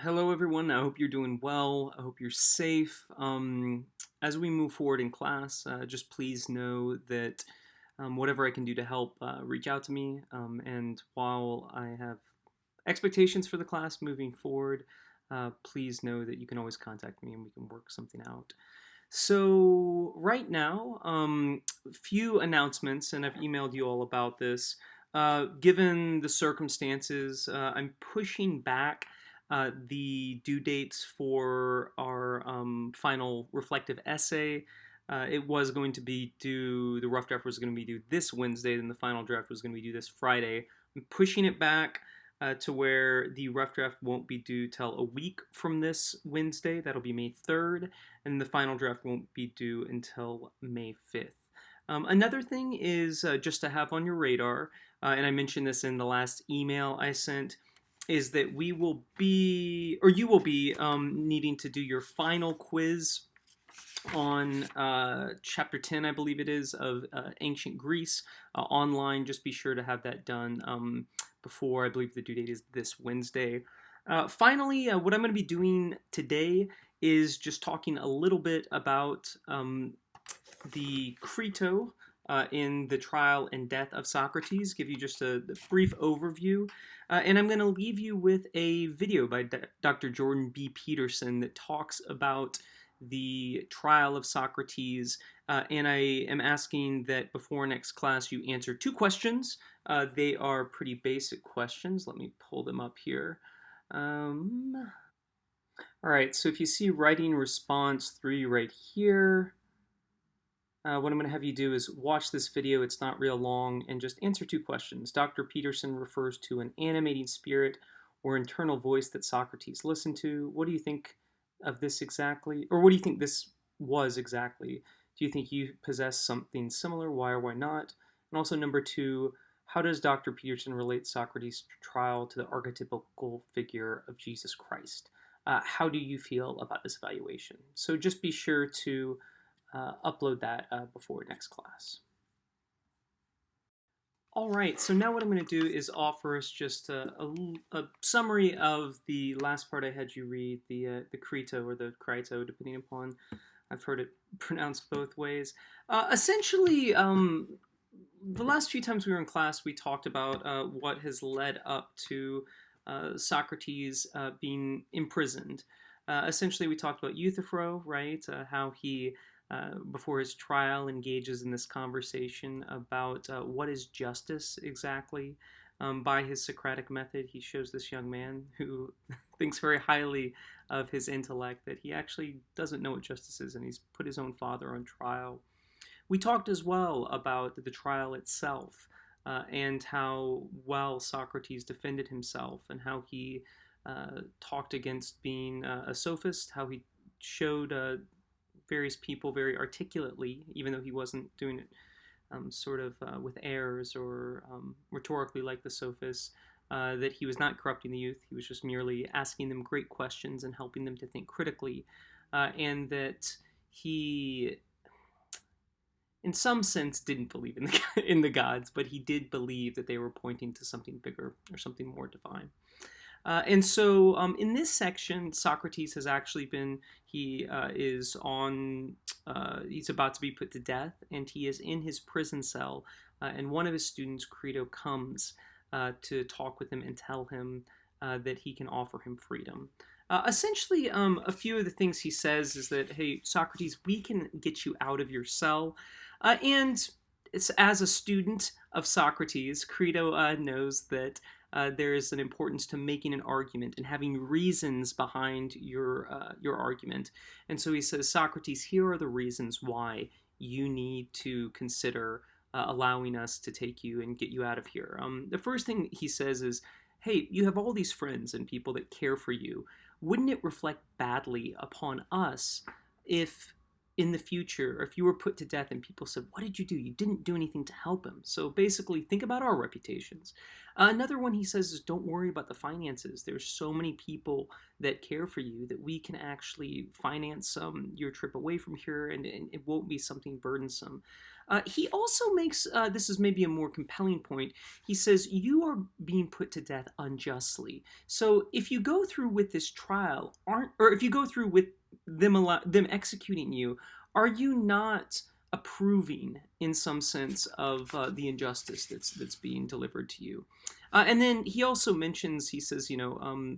Hello, everyone. I hope you're doing well. I hope you're safe. As we move forward in class, just please know that whatever I can do to help, reach out to me. And while I have expectations for the class moving forward, please know that you can always contact me and we can work something out. So, right now, few announcements, and I've emailed you all about this. Given the circumstances, I'm pushing back the due dates for our final reflective essay. It was going to be due, the rough draft was going to be due this Wednesday, then the final draft was going to be due this Friday. I'm pushing it back to where the rough draft won't be due till a week from this Wednesday. That'll be May 3rd, and the final draft won't be due until May 5th. Another thing is just to have on your radar, and I mentioned this in the last email I sent, is that we will be, or you will be, needing to do your final quiz on chapter 10, I believe it is, of ancient Greece online. Just be sure to have that done before, I believe the due date is this Wednesday. Finally, what I'm going to be doing today is just talking a little bit about the Crito in the trial and death of Socrates, give you just a brief overview. And I'm going to leave you with a video by Dr. Jordan B. Peterson that talks about the trial of Socrates. And I am asking that before next class you answer two questions. They are pretty basic questions. Let me pull them up here. All right, so if you see writing response 3 right here, what I'm going to have you do is watch this video. It's not real long, and just answer two questions. Dr. Peterson refers to an animating spirit or internal voice that Socrates listened to. What do you think of this exactly? Or what do you think this was exactly? Do you think you possess something similar? Why or why not? And also number 2, how does Dr. Peterson relate Socrates' trial to the archetypical figure of Jesus Christ? How do you feel about this evaluation? So just be sure to upload that before next class. All right, so now what I'm going to do is offer us just a summary of the last part I had you read, the Crito or the Crito, depending upon, I've heard it pronounced both ways. Essentially, the last few times we were in class, we talked about what has led up to Socrates being imprisoned. Essentially, we talked about Euthyphro, right? How he before his trial, engages in this conversation about what is justice exactly. By his Socratic method, he shows this young man who thinks very highly of his intellect that he actually doesn't know what justice is, and he's put his own father on trial. We talked as well about the trial itself and how well Socrates defended himself and how he talked against being a sophist, how he showed various people very articulately, even though he wasn't doing it with airs or rhetorically like the sophists, that he was not corrupting the youth. He was just merely asking them great questions and helping them to think critically, and that he, in some sense, didn't believe in the gods, but he did believe that they were pointing to something bigger or something more divine. And so in this section, Socrates has actually been, he's about to be put to death, and he is in his prison cell, and one of his students, Crito, comes to talk with him and tell him that he can offer him freedom. Essentially, a few of the things he says is that, hey, Socrates, we can get you out of your cell, and it's, as a student of Socrates, Crito knows that there is an importance to making an argument and having reasons behind your argument. And so he says, Socrates, here are the reasons why you need to consider allowing us to take you and get you out of here. The first thing he says is, hey, you have all these friends and people that care for you. Wouldn't it reflect badly upon us if in the future, if you were put to death and people said, what did you do? You didn't do anything to help him. So basically, think about our reputations. Another one he says is don't worry about the finances. There's so many people that care for you that we can actually finance your trip away from here, and it won't be something burdensome. He also makes, this is maybe a more compelling point, he says, you are being put to death unjustly. So if you go through with this trial, or if you go through with them executing you, are you not approving in some sense of the injustice that's being delivered to you? And then he also mentions, he says,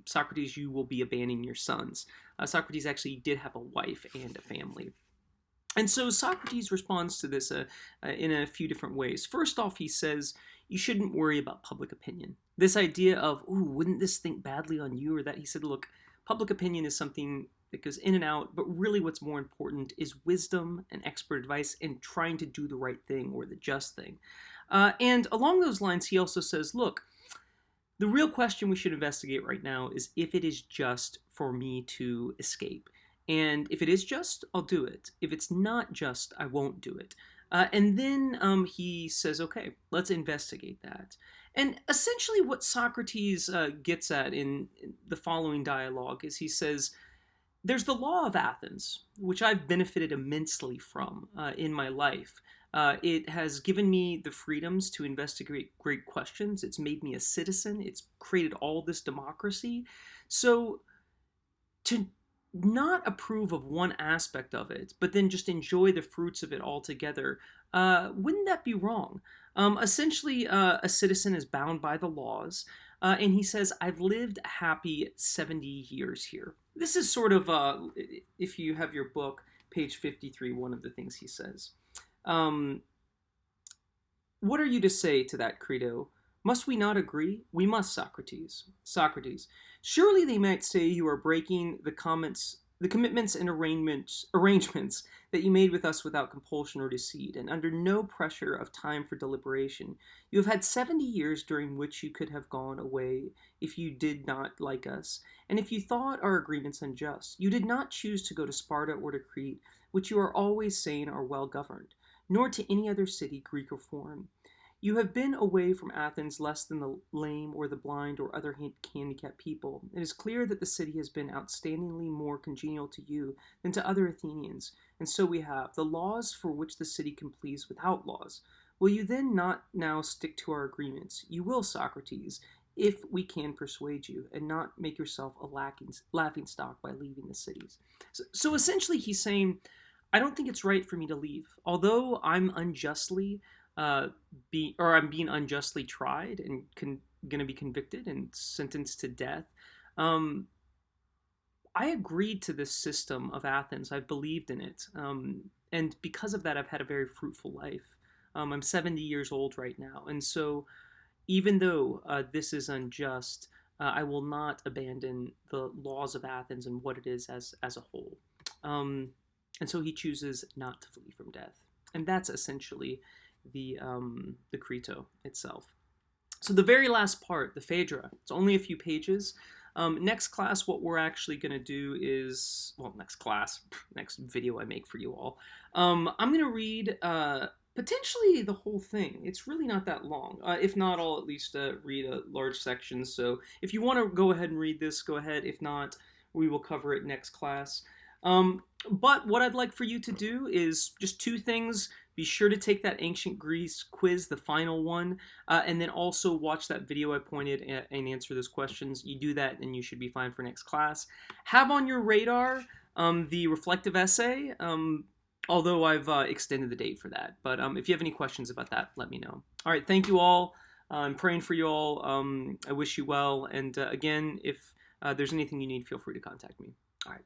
Socrates, you will be abandoning your sons. Socrates actually did have a wife and a family. And so Socrates responds to this in a few different ways. First off, he says, you shouldn't worry about public opinion. This idea of, ooh, wouldn't this think badly on you or that? He said, look, public opinion is something that goes in and out, but really what's more important is wisdom and expert advice and trying to do the right thing or the just thing. And along those lines, he also says, look, the real question we should investigate right now is if it is just for me to escape. And if it is just, I'll do it. If it's not just, I won't do it. And then he says, okay, let's investigate that. And essentially what Socrates gets at in the following dialogue is he says, there's the law of Athens, which I've benefited immensely from in my life. It has given me the freedoms to investigate great questions. It's made me a citizen. It's created all this democracy. So to not approve of one aspect of it, but then just enjoy the fruits of it altogether, wouldn't that be wrong? Essentially, a citizen is bound by the laws, and he says, I've lived a happy 70 years here. This is sort of, if you have your book, page 53, one of the things he says. What are you to say to that, Crito? Must we not agree? We must, Socrates. Socrates. Surely they might say you are breaking the commitments and arrangements that you made with us without compulsion or deceit, and under no pressure of time for deliberation. You have had 70 years during which you could have gone away if you did not like us, and if you thought our agreements unjust. You did not choose to go to Sparta or to Crete, which you are always saying are well governed, nor to any other city, Greek or foreign. You have been away from Athens less than the lame or the blind or other handicapped people. It is clear that the city has been outstandingly more congenial to you than to other Athenians, and so we have the laws for which the city can please without laws. Will you then not now stick to our agreements? You will, Socrates, if we can persuade you, and not make yourself a laughingstock by leaving the cities. So essentially he's saying, I don't think it's right for me to leave. Although I'm unjustly I'm being unjustly tried and going to be convicted and sentenced to death. I agreed to this system of Athens. I believed in it. And because of that, I've had a very fruitful life. I'm 70 years old right now. And so even though this is unjust, I will not abandon the laws of Athens and what it is as a whole. And so he chooses not to flee from death. And that's essentially the Crito itself. So the very last part, the Phaedra, it's only a few pages. Next class, what we're actually going to do is, next video I make for you all, I'm going to read potentially the whole thing. It's really not that long. If not, I'll at least read a large section. So if you want to go ahead and read this, go ahead. If not, we will cover it next class. But what I'd like for you to do is just two things. Be sure to take that ancient Greece quiz, the final one, and then also watch that video I pointed and answer those questions. You do that and you should be fine for next class. Have on your radar the reflective essay, although I've extended the date for that. But if you have any questions about that, let me know. All right, thank you all. I'm praying for you all. I wish you well. And again, if there's anything you need, feel free to contact me. All right.